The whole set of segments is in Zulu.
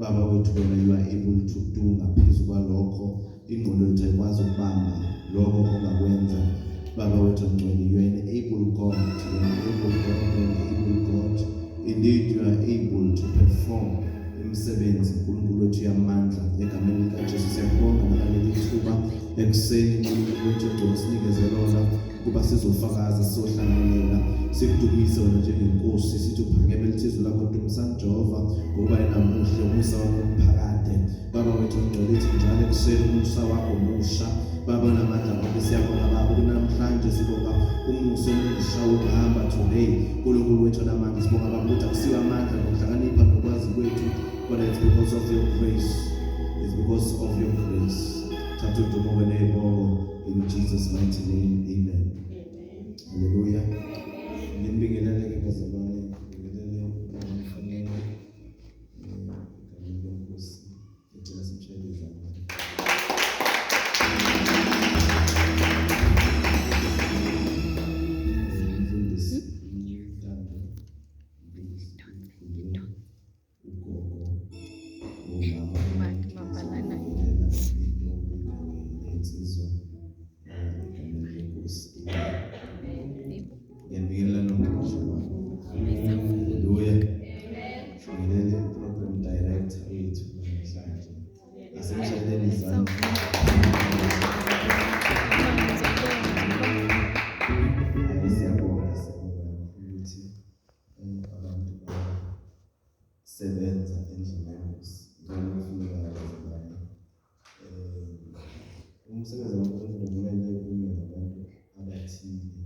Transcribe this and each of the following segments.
Baba wethu wena you are able to do ngaphezu kwalokho ingqondo yethu ayikwazi ukubamba lokho ongakwenza. Baba wethu ngcwele, you are an able God, you are an able God, you are an able God. Indeed you are able to perform imisebenzi uNkulunkulu wethu yamandla. Egameni likaJesu siyabonga ngaleli thuba ekuseni uNkulunkulu wethu osinikeze lona kuba sizofakaza sizohlanganyela sikudumise wena njengenkosi, sithi uphakeme lithizwe lakho Ntombi Jehova ngoba enamuhle umusa wakho umphakade. Baba wethu ngcwele lithi njalo ekuseni umusa wakho musha. Baba namandla onke siyabonga Baba kunamhlanje sibonga umusa omusha wokuhamba today. uNkulunkulu wethu namandla sibonga Baba ukuthi akusiwe amandla nokuhlakanipha nokwazi kwethu, but it's because of your grace. It's because of your grace. Thathu dumo nebongo in Jesus mighty name. Amen. Hallelujah. Ngibingelele ke bazalwane, ngibingelele Funeka. Ngibingelele Nkosi. Ngicela simshayele izandla. Sebenza endlini yenkosi. Ngiyafuna ukuzibona. Umsebenzi wonke kumele ube nabantu abathile.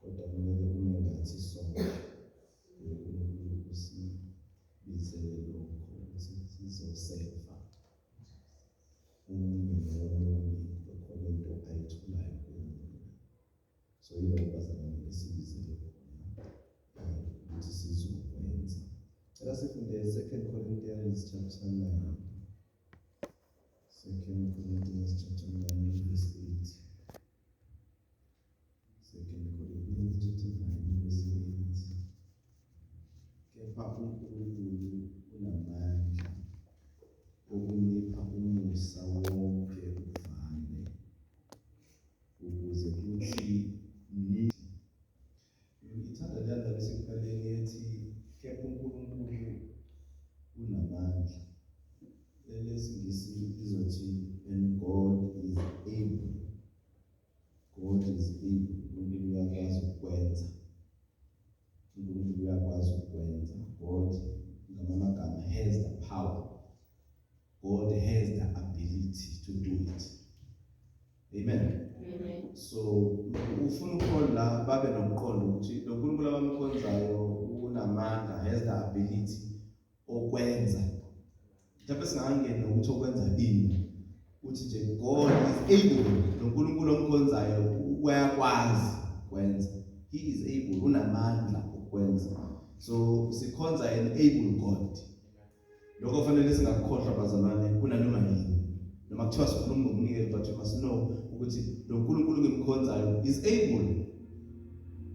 Kodwa kumele ube ngathi sonke. Usibizele lokho sizosefa. Lokho into ayitholayo kuNkulunkulu. So yilokho bazalwane esibizele ukuthi sizokwenza. Let us look in 2 Corinthians chapter 9. 2 Corinthians chapter 9 verse 8. 2 Corinthians chapter 9 verse 8. Kepha uNkulunkulu unamandla okunipha umusa wonke uvame ukuze kuthi ngithanda lento lesikuqaleni ethi kepha uNkulunkulu unamandla. Lesingisi izothi and God is able. God is able. uNkulunkulu uyakwazi ukwenza. uNkulunkulu uyakwazi ukwenza. God ngamagama has the power. God has the ability to do it. Amen. Amen. So ufuna ukholwa babe nomqondo ukuthi lo uNkulunkulu abamkhonzayo unamandla, has the ability okwenza. Mhlawumbe singangena ukuthi okwenza ini. Uthi nje God is able. Lo uNkulunkulu omkhonzayo uyakwazi ukwenza. He is able, unamandla okwenza. So sikhonza an able God. Lokho kufanele singakukhohlwa bazalwane kunanoma yini. Noma kuthiwa sikhuluma ngokunikela, but you must know ukuthi lo uNkulunkulu engimkhonzayo is able.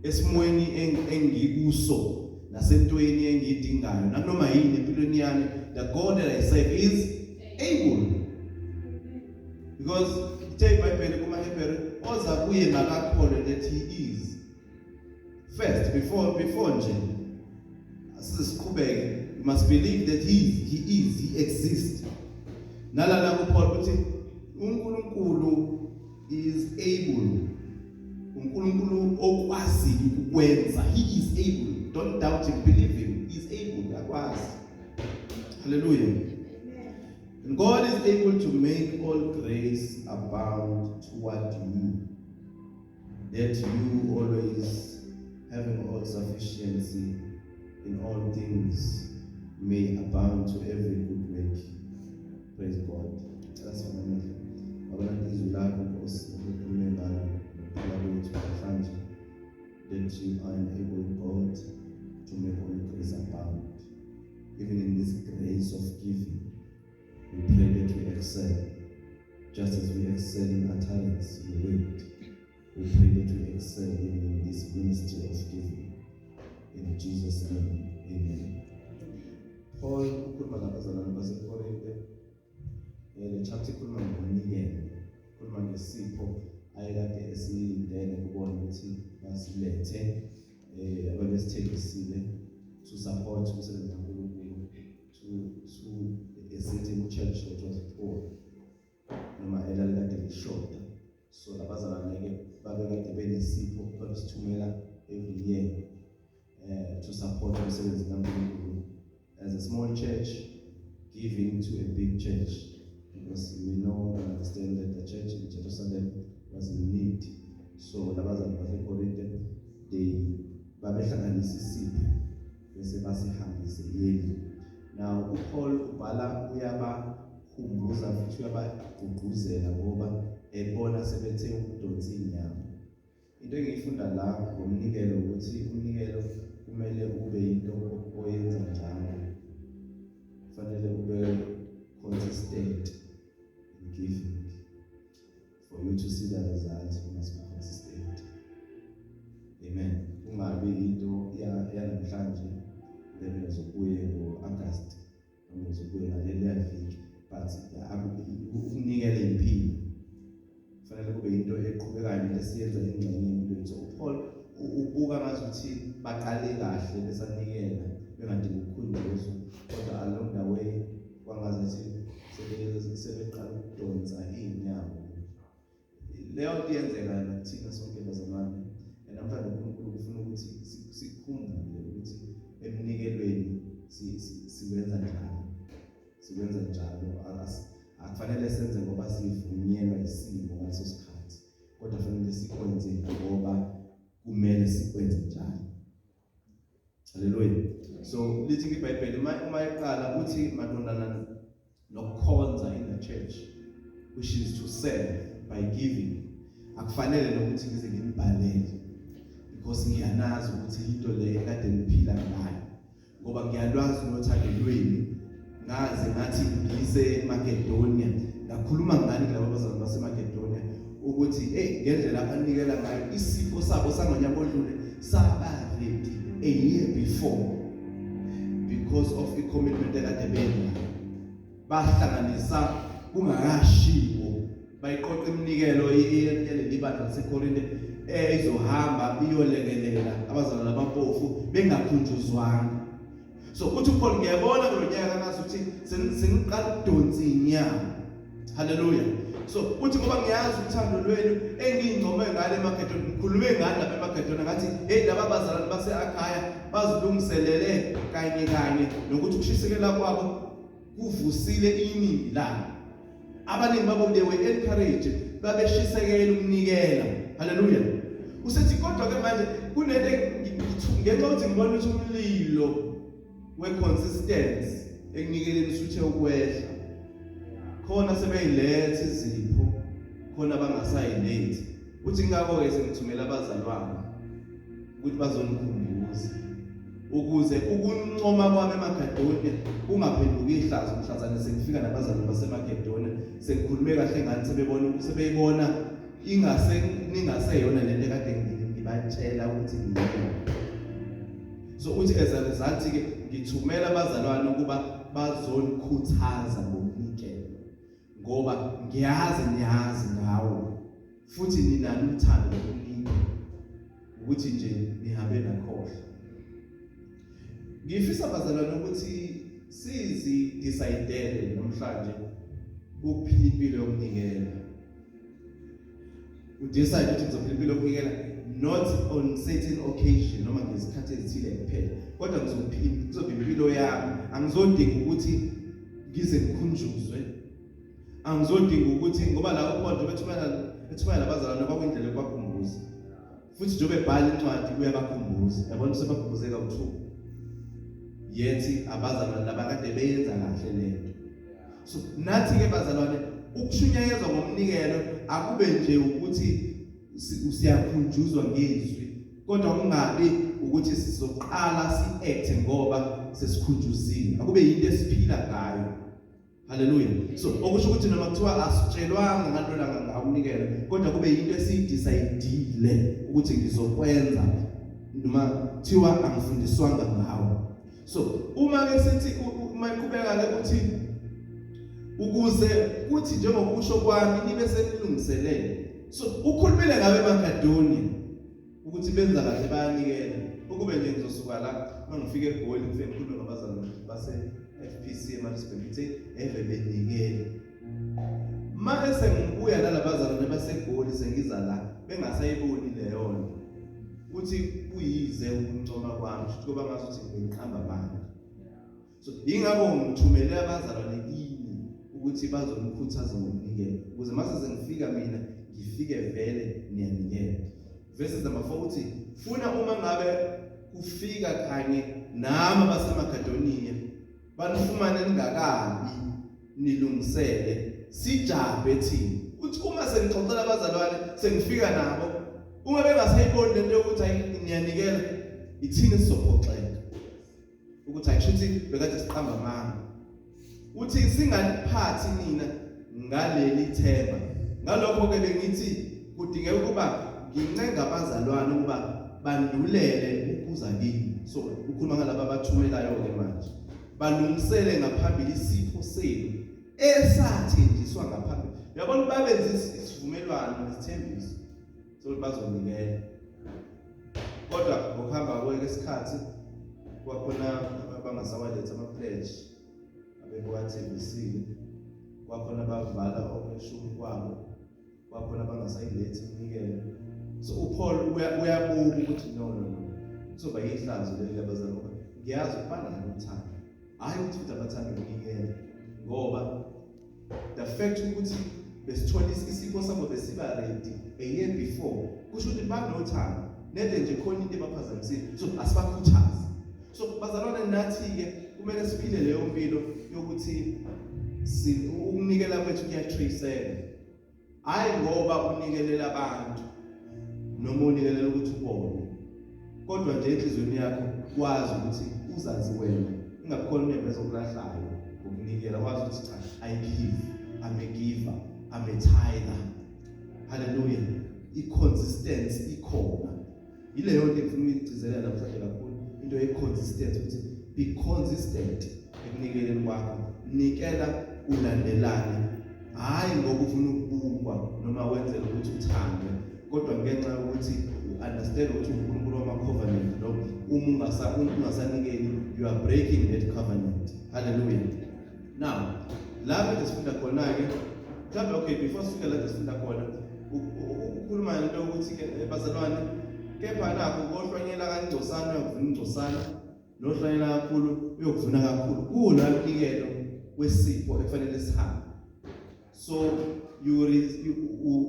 Esimweni engikuso nasentweni engiyidingayo nanoma yini empilweni yami, the God that I serve is able. Because take my pen kumaHebrew oza kuye makakholwe that he is. First before nje asisiqhubeke, you must believe that he exists. Nalana kuPaul uthi uNkulunkulu is able. uNkulunkulu okwazi ukwenza. He is able. Don't doubt him, believe him. He is able. Akwazi. Hallelujah. And God is able to make all grace abound toward you, that you always having all sufficiency in all things may abound to every good work. Praise God. That's what I mean. That you are able, God, to make all grace abound. Even in this grace of giving, we pray that we excel. Just as we excel in utterance, in word, we pray that we excel even in this ministry of giving. In Jesus' name, amen. Paul ikhuluma labazalwane baseKorinte, le chapter ikhuluma ngomnikelo, ikhuluma ngesipho ayekade esindele kubona ukuthi basilethe ababesithengisile to support umsebenzi kaNkulunkulu to a certain church that was poor noma elalekade lishoda. So labazalwane-ke babekade benesipho babesithumela every year to support umsebenzi kaNkulunkulu as a small church giving to a big church, because we know and understand that the church in Jerusalem was in need. So labazalwane baseKorinte babehlanganisa isipho bese basihambise yini. Now uPaul ubhala uyabakhumbuza futhi uyabagqugquzela ngoba ebona sebethe ukudonsa inyama. Into engiyifunda la ngomnikelo ukuthi umnikelo kumele ube into oyenza njalo. Kufanele ube consistent in giving. For you to see the results, you must be consistent. Amen. Ungabi into yanamhlanje then uzobuye ngo-August noma uzobuye ngaleliya viki, but ukunikela impilo kufanele kube into eqhubekayo into esiyenza ingxenye empilweni. So uPaul ubuka ngazuthi baqale kahle besanikela bengadingi ukukhunjuzwa, kodwa along the way kwangazuthi sebeqala ukudonsa iy'nyawo. Leyo nto yenzeka nakuthina sonke bazalwane, namhlanje uNkulunkulu ufuna ukuthi sikhumbule ukuthi emnikelweni siwenza njalo. Siwenza njalo, akufanele senze ngoba sivunyelwa isimo ngaleso sikhathi, kodwa kufanele sikwenze ngoba kumele sikwenze njalo. Haleluya. So lithi iBhayibheli uma iqala uthi maqondana nokukhonza in the church, which is to serve by giving. Akufanele nokuthi ngize ngibhalele, because ngiyanazi ukuthi into le ekade ngiphila ngayo, ngoba ngiyalwazi nothando lweni. Ngaze ngathi ngise Macedonia, ngakhuluma ngani labo bazalwane baseMacedonia ukuthi ngendlela abanikela ngayo isipho sabo sangonyaka odlule saba ready a year before, because of the commitment ekade benza. Bahlanganisa kungakashiwo, bayiqoqa iminikelo yeleli bandla laseKorinte izohamba iyolekelela abazalwane abampofu bengakhunjuzwanga. So uthi uPaul ngiyabona kulonyaka ngathi sengiqala ukudonsa inyama. Haleluya. So uthi ngoba ngiyazi uthando lwenu engingcome ngale eMacedonia, ngikhulume ngani lapha eMacedonia ngathi laba bazalwane base-Akhaya bazilungiselele kanye nokuthi ukushisekela kwabo kuvusile iningi labo. Abaningi babo they were encouraged, babeshisekela ukunikela. Haleluya. Usethi kodwa ke manje kunento ngenxa ukuthi ngibona ukuthi umlilo we-consistency ekunikeleni usuthe ukwehla. Khona sebeyilethe izipho, khona bangasayilethi. Uthi ngakho-ke sengithumela abazalwane ukuthi bazonikhumbuza ukuze ukuncoma kwami eMacedonia kungaphenduki ihlazo mhlazane sekufika nabazalwane baseMacedonia sekukhulume kahle ngani sebeyibona ningaseyona lento ekade ngibatshela ukuthi ngiyona. So uthi as a result ke ngithumela abazalwane ukuba bazonikhuthaza ngomnikelo, ngoba niyazi ngawo futhi ninalo uthando lokunika ukuthi nje nihambe nakhohle. Ngifisa abazalwane ukuthi decide namhlanje ukuphila impilo yokunikela. Udecide ukuthi ngizophila impilo yokunikela not on certain occasion noma ngesikhathi ezithile kuphela, kodwa kuzoba impilo yami. Angizodinga ukuthi ngize ngikhunjuzwe, angizodinga ukuthi ngoba la uPaul bethumela abazalwane kwakuyindlela yokubakhumbuza, futhi njengoba ebhala incwadi uyabakhumbuza. Yabona sebakhumbuzeka uthuba yethi abazalwane labakade beyenza kahle lento. So nathi ke bazalwane ukushunyayezwa ngomnikelo akube nje ukuthi siyakhunjuzwa ngezwi, kodwa kungabi ukuthi sizoqala si-act ngoba sesikhunjuzile. Akube yinto esiphila ngayo. Haleluya. So okusho ukuthi noma kuthiwa asitshelwanga ngalona ngawunikela, kodwa kube yinto esiyidecide ukuthi ngizokwenza noma kuthiwa angifundiswanga ngawo. So uma ke sithi uma iqhubeka ke uthi ukuze kuthi njengokusho kwami nibe senilungiselele. So ukhulumile ngabe eMakedoniya ukuthi benza kahle bayanikela. Ukube nje ngizosuka la mangifike eGoli ngifike ngikhulume ngabazalwane base FPC eMaritzburg ngithi eve benikele. Manje sengibuya nalabazalwane baseGoli sengiza la bengasayiboni leyo nto. Uthi kuyize ukuncoma kwami kuba ngazuthi ngihamba manje. So ingakho ngithumele abazalwane kini ukuthi bazonikhuthaza ngokunikela ukuze mase sengifika mina ngifike vele niyanikela. Verses number 4 uthi funa uma ngabe kufika kanye nami abasemakedoniya banifumane ningakabi nilungisele sijabe thina. Uthi uma sengixoxela abazalwane sengifika nabo uma bengasayiboni lento yokuthi niyanikela ithina sizophoxeka ukuthi ayishuthi bekade siqamba manga. Uthi singaliphathi nina ngaleli themba. Ngalokho ke bengithi kudingeka ukuba ngincenga abazalwane ukuba bandulele ukuza kini. So ukhuluma ngalabo abathumelayo ke manje balungisele ngaphambili isipho senu esathenjiswa ngaphambili. Uyabona babenza isivumelwano nesithembiso so bazonikela. Kodwa ngokuhamba kwesikhathi kwakhona abangasawaletha ama-pledge abekuwathembisile, kwakhona bavala okweshumi kwabo, kwakhona abangasayilethi iminikelo. So uPaul uyabuka ukuthi no kuzoba yihlazo leli abazalwane ngoba ngiyazi ukubana nothando hayi ukuthi futhi abathanda ukunikela ngoba the fact ukuthi besithola isipho sabo besiba ready a year before kusho ukuthi banothando nede nje khona into ebaphazamisile. So asibakhuthaze. So bazalwane nathi ke kumele siphile leyo mpilo yokuthi ukunikela kwethu kuyatraceeka, hayi ngoba unikelela abantu noma unikelela ukuthi ubone, kodwa nje enhlizweni yakho kwazi ukuthi uzazi wena ingakhona nembezo okulahlayo ukunikela, wazi ukuthi cha I give, I'm a giver, I'm a tither. Hallelujah. I-consistency ikhona. Ileyo nto ngifuna ukuyigcizelela namhlanje kakhulu, into ye-consistency ukuthi be consistent ekunikeleni kwakho. Nikela ulandelane, hayi ngoba ufuna ukubukwa noma wenzela ukuthi uthandwe, kodwa ngenxa yokuthi understand ukuthi uNkulunkulu wama-covenant lo uma ungasanikeli you are breaking that covenant. Hallelujah. Now lapho sifunda khona-ke mhlawumbe okay before sifika la sifunda khona ukhuluma into yokuthi ke bazalwane kepha nakho kohlwanyela kancosana uyakuvuna incosana, nohlwanyela kakhulu uyokuvuna kakhulu. Kula mnikelo wesipho efanele sihambe. So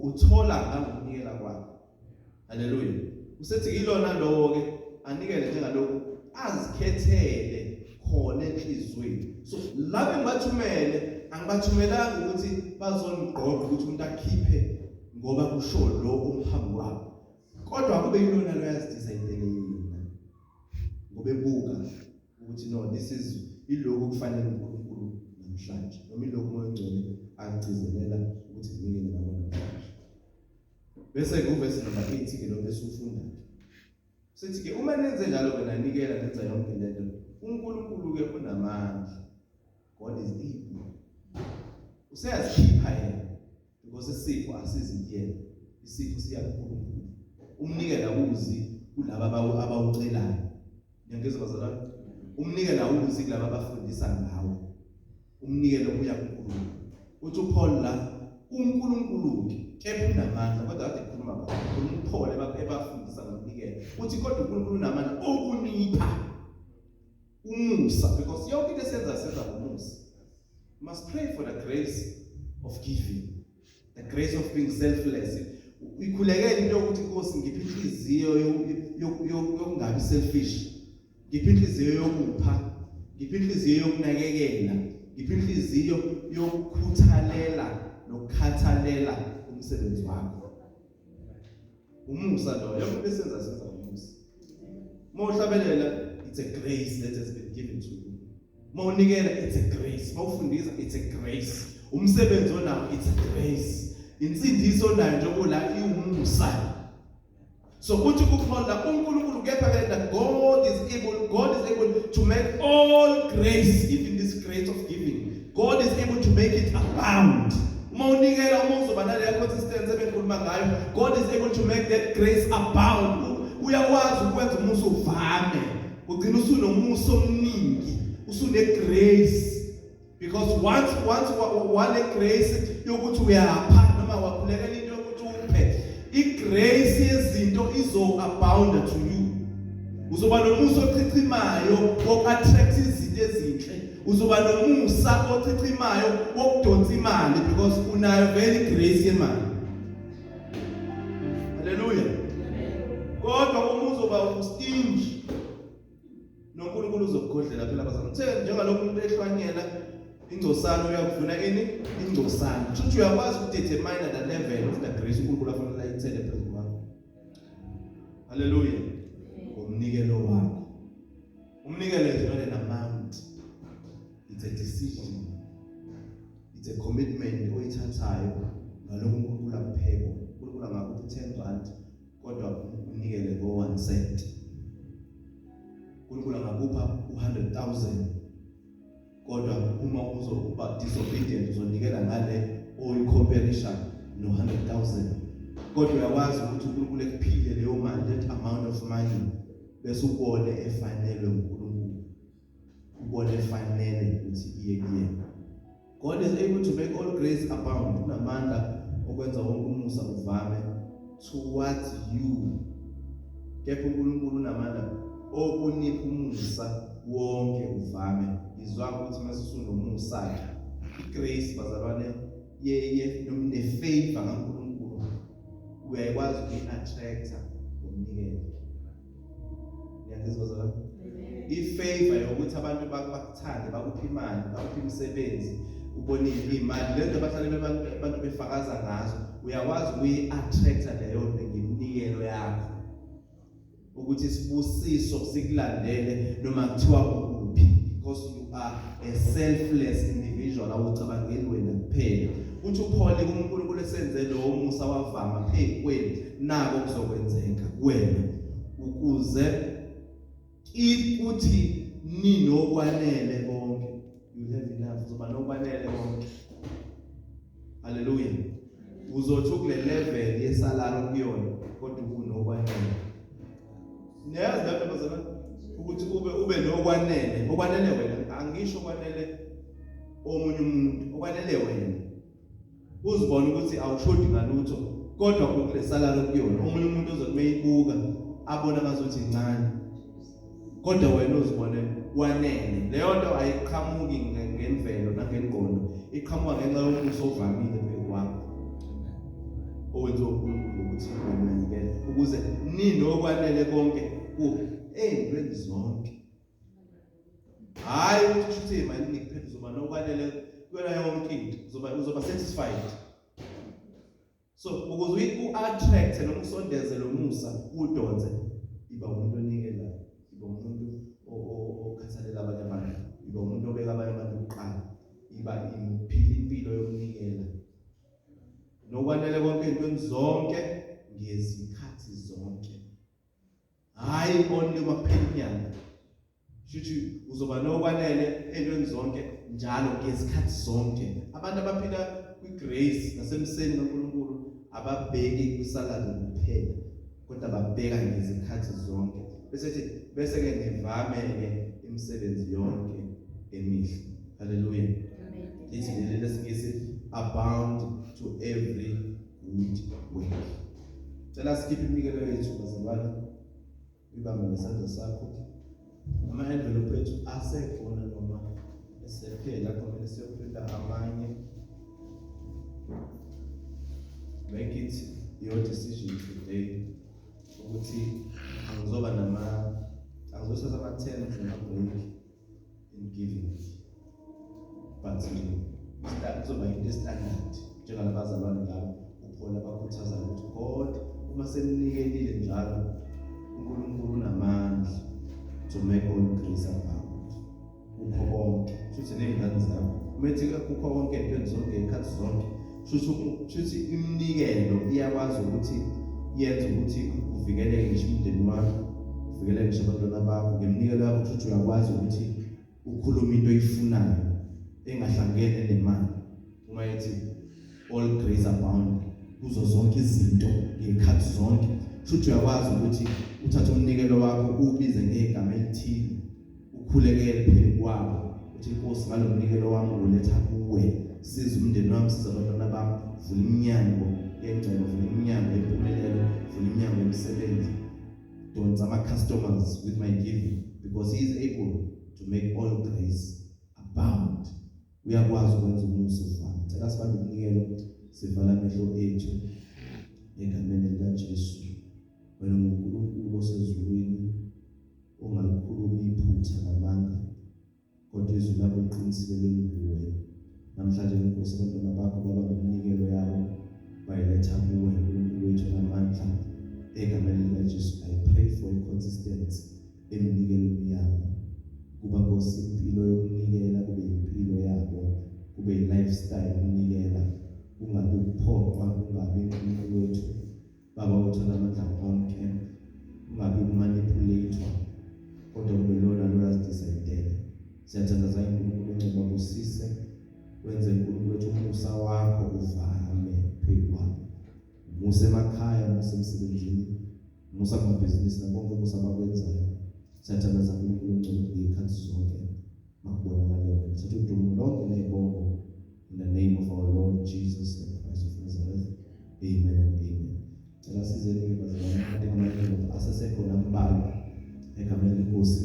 uthola ngokunikela kwakho. Hallelujah. Usethi ilona lowo ke anikele njengalokhu azikhethele khona enhlizweni. So lapho ngibathumele angibathumelanga ukuthi bazonigqoqa ukuthi umuntu akhiphe ngoba kusho lo umhambi wabo, kodwa kube yilona lo yazidecide yena ngoba ebuka ukuthi no this is ilokho kufanele uNkulunkulu namhlanje noma ilokho uMoya Ongcwele agcizelela ukuthi nginikele ngabo namhlanje. Bese kuvesi number 8 ke lo bese ufunda sithi ke uma nenze njalo ke nanikela nenza yonke lento uNkulunkulu ke unamandla. God is able. Useyazikhipha yena because isipho asiziyena, isipho siya kuNkulunkulu. Umnikela uzi kulabo abawucelayo. Ngiyangizwa bazalwane. Umnikela uzi kulabo abafundisa ngawe. Umnikela uya kuNkulunkulu. Uthi uPaul la uNkulunkulu kepha unamandla, kodwa kade ekhuluma ngakho uPaul ebafundisa ngomnikelo. Uthi kodwa uNkulunkulu unamandla okunipha umusa, because yonke into senza ngomusa. Must pray for the grace of giving, the grace of being selfless. Ikhulekela into yokuthi Nkosi ngiphi inhliziyo yokungabi selfish, ngiphi inhliziyo yokupha, ngiphi inhliziyo yokunakekela, ngiphi inhliziyo yokukhuthalela nokukhathalela umsebenzi wakho. Umusa lo yonke besenza umusa. Mawuhlabelela it's a grace that has been given to you. Mawunikela it's a grace. Mawufundisa it's a grace. Umsebenzi onawo it's a grace. Insindiso nayo njengoba la iumusa. So uthi kukhona uNkulunkulu kepha that God is God is able to make all grace, even this grace of giving, God is able to make it abound. God is able to make that grace abound. Uyakwazi ukwenza umusa uvame, ugcina usunomusa omningi, usune-grace. Because once one grace yokuthi uyapha noma wakhulekela into yokuthi uphe, i-grace yezinto izo-abound to you. Uzoba nomusa ochichimayo woku-attract izinto ezinhle. Uzoba nomusa ochichimayo wokudonsa imali because unayo vele grace yemali. Hallelujah. Kodwa uma uzoba ustingy, noNkulunkulu uzokukhohlela phela bazana. Njengalokho umuntu ehlwanyela ingcosana uyakuvuna ini ingcosana. Futhi uyakwazi ukudetermine the level of the grace uNkulunkulu afanele ayithele phezulu kwakho. Hallelujah. Umnikelo wakho. Umnikelo is not an amount. It's a decision. It's a commitment oyithathayo ngalokho uNkulunkulu akupheka. uNkulunkulu angakupha 10 rand kodwa unikele ngo 1 cent. uNkulunkulu angakupha 100,000 kodwa uma uzokuba disobedient uzonikela ngale oyicomparison no 100,000. Kodwa uyakwazi ukuthi uNkulunkulu ekuphile leyo mali, that amount of money, bese ubone efanele uNkulunkulu, ubone efanele ukuthi iye kuyena. God is able to make all grace abound. Unamandla okwenza wonke umusa uvame towards you. Kepha uNkulunkulu unamandla okunipha umusa wonke uvame. Izwa ukuthi mase usunomusa i-grace bazalwane ne-favor kaNkulunkulu uyakwazi ukuyi-attracta ngomnikelo. Ngiyakuzwa bazalwane. I-favor yokuthi abantu bakuthande, bakupha imali, bakupha imisebenzi, ubonile imali, lento abahlale abantu befakaza ngazo, uyakwazi ukuyi-attracta leyo nto ngemnikelo yakho. Ukuthi isibusiso sikulandele noma kuthiwa ukuphi, because you are a selfless individual, awucabangeli wena kuphela. Uthi uphole kuNkulunkulu esenze lo musa wavama phezu kwenu, nako kuzokwenzeka kuwena ukuze ikuthi ninokwanele konke. You have enough, uzoba nokwanele konke. Hallelujah. Uzothi kule level yesalary kuyona kodwa unokwanele. Niyazi lapho bazana ukuthi ube nokwanele. Okwanele wena, angisho okwanele omunye umuntu, okwanele wena. Uzibona ukuthi awushodi ngalutho kodwa kule salary kuyona. Omunye umuntu ozothi mayibuka abona ngazuthi incane. Kodwa wena uzibone wanele. Leyo nto ayiqhamuki ngemvelo nangengqondo. Iqhamuka ngenxa yomusa ovamile phezu kwakho. Owenza uNkulunkulu ukuthi unikele ukuze ninokwanele konke ezintweni zonke. Hayi ukuthi imali nikuphela uzoba nokwanele kuwena yonke into. Uzoba satisfied. So ukuze u-attract noma usondeze lo musa udonse, iba umuntu onikelayo, iba umuntu okhathalela abanye abantu, iba umuntu obeka abanye abantu kuqala, iba imphila impilo yokunikela. Nokwanele konke ezintweni zonke ngezikhathi zonke. Hayi only makuphela inyanga. Shuthi uzoba nokwanele ezintweni zonke njalo ngezikhathi zonke. Abantu abaphila kwi-grace nasemseni kaNkulunkulu ababheki kwisalary kuphela kodwa babheka ngezikhathi zonke. Bese ke nevame imisebenzi yonke emihle. Hallelujah. Lithi leli lesingisi abound to every good work. Cela sikhiphe imikelo yethu bazalwane. Ibambe ngesandla sakho. Ama-envelope ethu asekhona noma esephela kumele siyoprinta amanye. Make it your decision today. Ukuthi angizothatha ama-10 ama-break in giving. But kuzoba into standard njengalabazalwane ngabo uphona bakhuthaza ukuthi God uma semnikelile njalo uNkulunkulu unamandla to make all grace abound. Ukho konke futhi nezingane zakho umethi kukho konke into zonke ezikhathi zonke futhi iminikelo iyakwazi ukuthi yenze ukuthi uvikeleke ngisho umndeni wakho, uvikele ngisho abantwana bakho ngemnikelo yakho futhi uyakwazi ukuthi ukhulume into oyifunayo engahlangene nemali. Uma ethi all grace abound kuzo zonke izinto ngekhathi zonke, futhi uyakwazi ukuthi uthathe umnikelo wakho ubize ngegama elithile, ukhulekele phezu kwabo uthi Nkosi ngalo mnikelo wami uletha kuwe, siza umndeni wami, siza abantwana bami, vula iminyango yengcebo, vula iminyango yempumelelo, vula iminyango yemisebenzi, donsa ama-customers with my giving, because he is able to make all grace abound. Uyakwazi ukwenza umusa ufana. Cela sibambe umnikelo, sivala amehlo ethu egameni likaJesu. Wena uNkulunkulu osezulwini, ongalikhuluma iphutha namanga, kodwa izwi lakho liqinisile nguwe. Namhlanje Nkosi, abantwana bakho baba ngomnikelo yabo bayiletha kuwe uNkulunkulu wethu namandla egameni likaJesu. I pray for consistency eminikelweni yabo. Kuba Nkosi impilo yokunikela kube impilo yabo, kube lifestyle yokunikela, kungabi ukuphoqwa, kungabi uNkulunkulu wethu baba wethu namandla onke, kungabi umanipulator, kodwa kube lona loyazidecidele. Siyathandaza uNkulunkulu ongcwele ubusise, wenze uNkulunkulu wethu umusa wakho uvame phezu kwabo. Umusa emakhaya, umusa emsebenzini, umusa kumabhizinisi nakonke umusa abakwenzayo. Siyathandaza uNkulunkulu ongcwele ngezikhathi zonke makubonakale wena. Sithatha udumo lonke nezibongo in the name of our Lord Jesus the Christ of Nazareth. Amen and amen. Cela sizeni bazalwane, asese khona mbalwa egameni lenkosi.